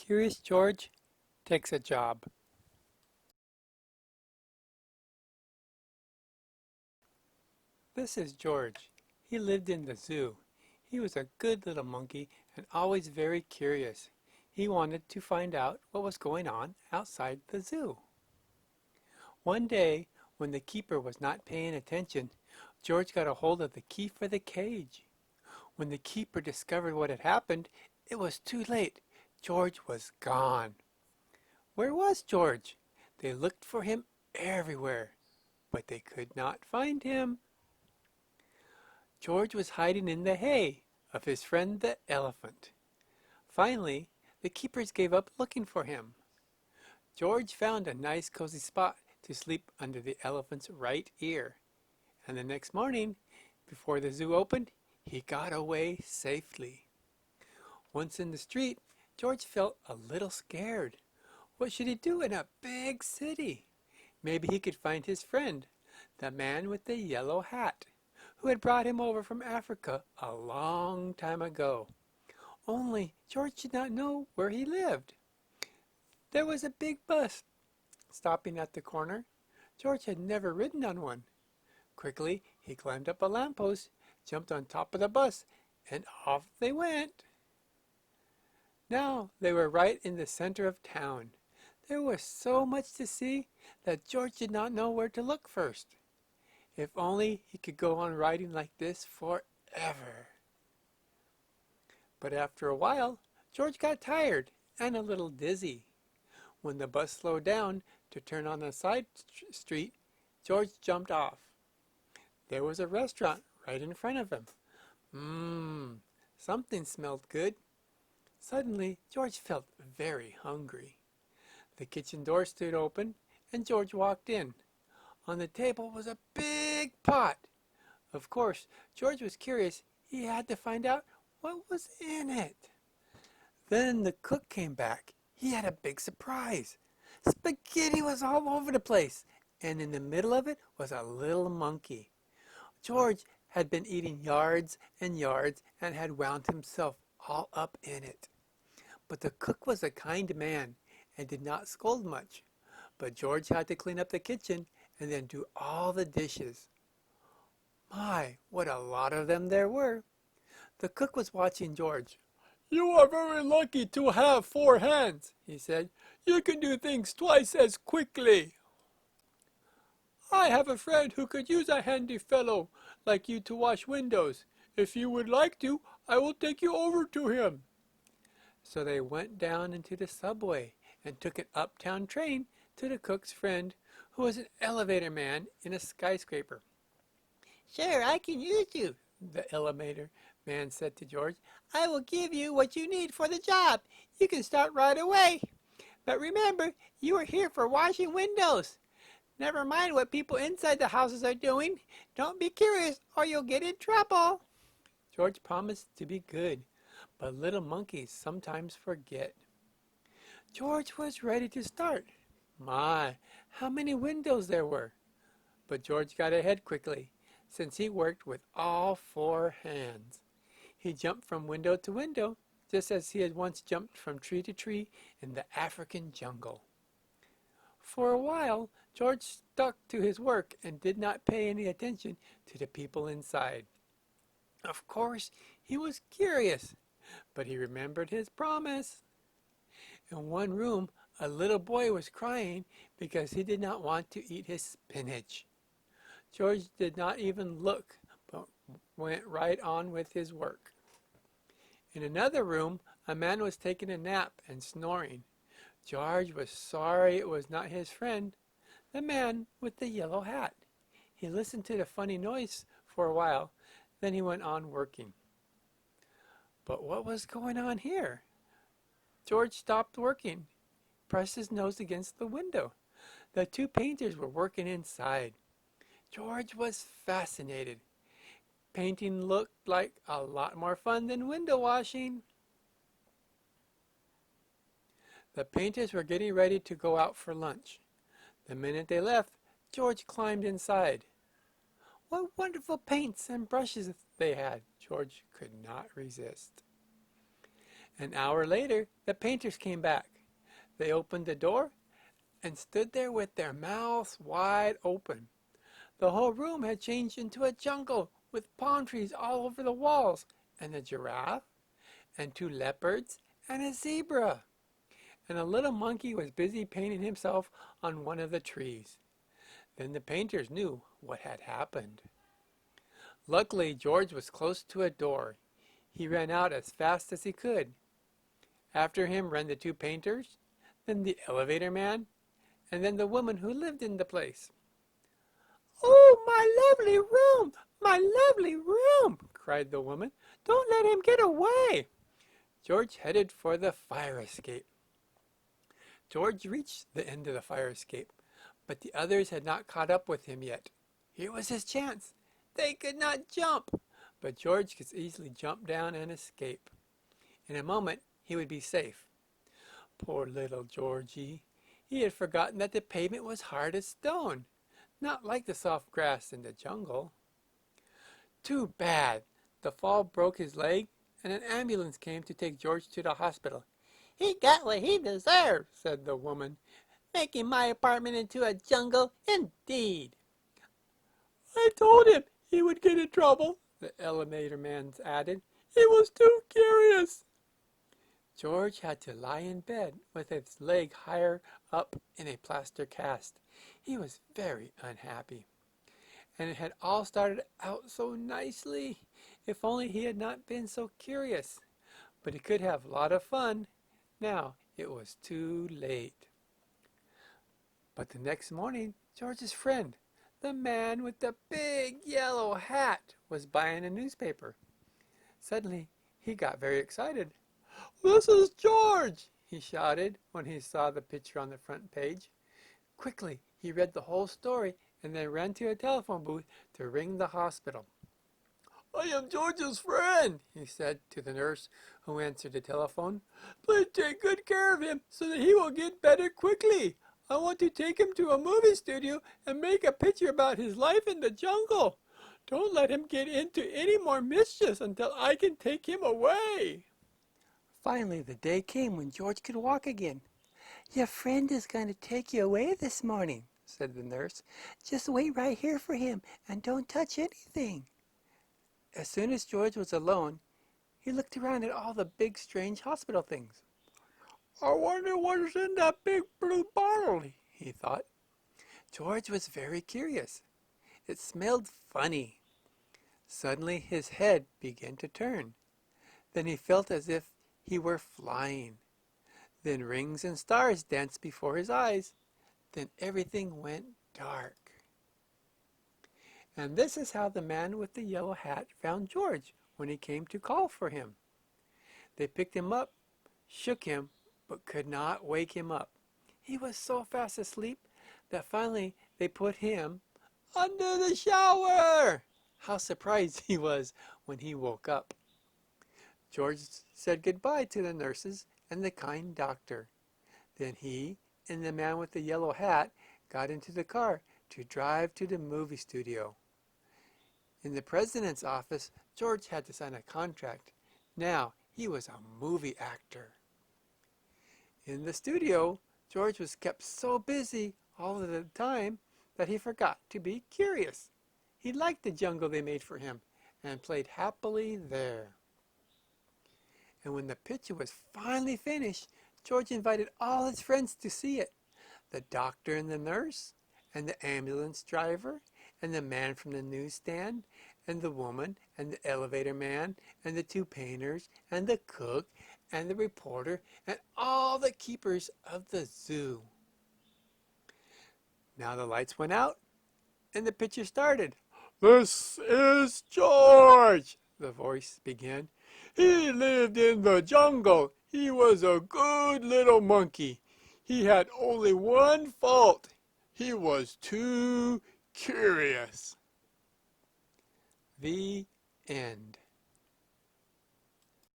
Curious George takes a job. This is George. He lived in the zoo. He was a good little monkey and always very curious. He wanted to find out what was going on outside the zoo. One day, when the keeper was not paying attention, George got a hold of the key for the cage. When the keeper discovered what had happened, it was too late. George was gone. Where was George? They looked for him everywhere, but they could not find him. George was hiding in the hay of his friend the elephant. Finally, the keepers gave up looking for him. George found a nice cozy spot to sleep under the elephant's right ear, and the next morning, before the zoo opened, he got away safely. Once in the street, George felt a little scared. What should he do in a big city? Maybe he could find his friend, the man with the yellow hat, who had brought him over from Africa a long time ago. Only George did not know where he lived. There was a big bus stopping at the corner. George had never ridden on one. Quickly, he climbed up a lamppost, jumped on top of the bus, and off they went. Now they were right in the center of town. There was so much to see that George did not know where to look first. If only he could go on riding like this forever. But after a while, George got tired and a little dizzy. When the bus slowed down to turn on a side street, George jumped off. There was a restaurant right in front of him. Something smelled good. Suddenly, George felt very hungry. The kitchen door stood open, and George walked in. On the table was a big pot. Of course, George was curious. He had to find out what was in it. Then the cook came back. He had a big surprise. Spaghetti was all over the place, and in the middle of it was a little monkey. George had been eating yards and yards and had wound himself all up in it. But the cook was a kind man and did not scold much. But George had to clean up the kitchen and then do all the dishes. My, what a lot of them there were. The cook was watching George. "You are very lucky to have 4 hands," he said. "You can do things twice as quickly." "I have a friend who could use a handy fellow like you to wash windows. If you would like to, I will take you over to him." So they went down into the subway and took an uptown train to the cook's friend, who was an elevator man in a skyscraper. "Sure, I can use you," the elevator man said to George. "I will give you what you need for the job. You can start right away. But remember, you are here for washing windows. Never mind what people inside the houses are doing. Don't be curious or you'll get in trouble." George promised to be good, but little monkeys sometimes forget. George was ready to start. My, how many windows there were! But George got ahead quickly, since he worked with all 4 hands. He jumped from window to window, just as he had once jumped from tree to tree in the African jungle. For a while, George stuck to his work and did not pay any attention to the people inside. Of course, he was curious, but he remembered his promise. In one room, a little boy was crying because he did not want to eat his spinach. George did not even look, but went right on with his work. In another room, a man was taking a nap and snoring. George was sorry it was not his friend, the man with the yellow hat. He listened to the funny noise for a while, then he went on working. But what was going on here? George stopped working, pressed his nose against the window. The 2 painters were working inside. George was fascinated. Painting looked like a lot more fun than window washing. The painters were getting ready to go out for lunch. The minute they left, George climbed inside. What wonderful paints and brushes they had! George could not resist. An hour later, the painters came back. They opened the door and stood there with their mouths wide open. The whole room had changed into a jungle with palm trees all over the walls, and a giraffe, and 2 leopards, and a zebra. And a little monkey was busy painting himself on one of the trees. Then the painters knew what had happened. Luckily, George was close to a door. He ran out as fast as he could. After him ran the 2 painters, then the elevator man, and then the woman who lived in the place. "Oh, my lovely room! My lovely room!" cried the woman. "Don't let him get away!" George headed for the fire escape. George reached the end of the fire escape, but the others had not caught up with him yet. Here was his chance. They could not jump, but George could easily jump down and escape. In a moment, he would be safe. Poor little Georgie. He had forgotten that the pavement was hard as stone, not like the soft grass in the jungle. Too bad. The fall broke his leg, and an ambulance came to take George to the hospital. "He got what he deserved," said the woman, "making my apartment into a jungle indeed." "I told him he would get in trouble," the elevator man added. "He was too curious." George had to lie in bed with his leg higher up in a plaster cast. He was very unhappy. And it had all started out so nicely. If only he had not been so curious. But he could have a lot of fun. Now it was too late. But the next morning, George's friend, the man with the big yellow hat, was buying a newspaper. Suddenly, he got very excited. "This is George!" he shouted when he saw the picture on the front page. Quickly, he read the whole story and then ran to a telephone booth to ring the hospital. "I am George's friend," he said to the nurse who answered the telephone. "Please take good care of him so that he will get better quickly. I want to take him to a movie studio and make a picture about his life in the jungle. Don't let him get into any more mischief until I can take him away." Finally, the day came when George could walk again. "Your friend is going to take you away this morning," said the nurse. "Just wait right here for him and don't touch anything." As soon as George was alone, he looked around at all the big, strange hospital things. "I wonder what is in that big blue bottle," he thought. George was very curious. It smelled funny. Suddenly his head began to turn. Then he felt as if he were flying. Then rings and stars danced before his eyes. Then everything went dark. And this is how the man with the yellow hat found George when he came to call for him. They picked him up, shook him, but could not wake him up. He was so fast asleep that finally they put him under the shower. How surprised he was when he woke up. George said goodbye to the nurses and the kind doctor. Then he and the man with the yellow hat got into the car to drive to the movie studio. In the president's office, George had to sign a contract. Now he was a movie actor. In the studio, George was kept so busy all of the time that he forgot to be curious. He liked the jungle they made for him and played happily there. And when the picture was finally finished, George invited all his friends to see it. The doctor and the nurse, and the ambulance driver, and the man from the newsstand, and the woman, and the elevator man, and the 2 painters, and the cook, and the reporter, and all the keepers of the zoo. Now the lights went out, and the picture started. "This is George," the voice began. "He lived in the jungle. He was a good little monkey. He had only one fault. He was too curious." The end.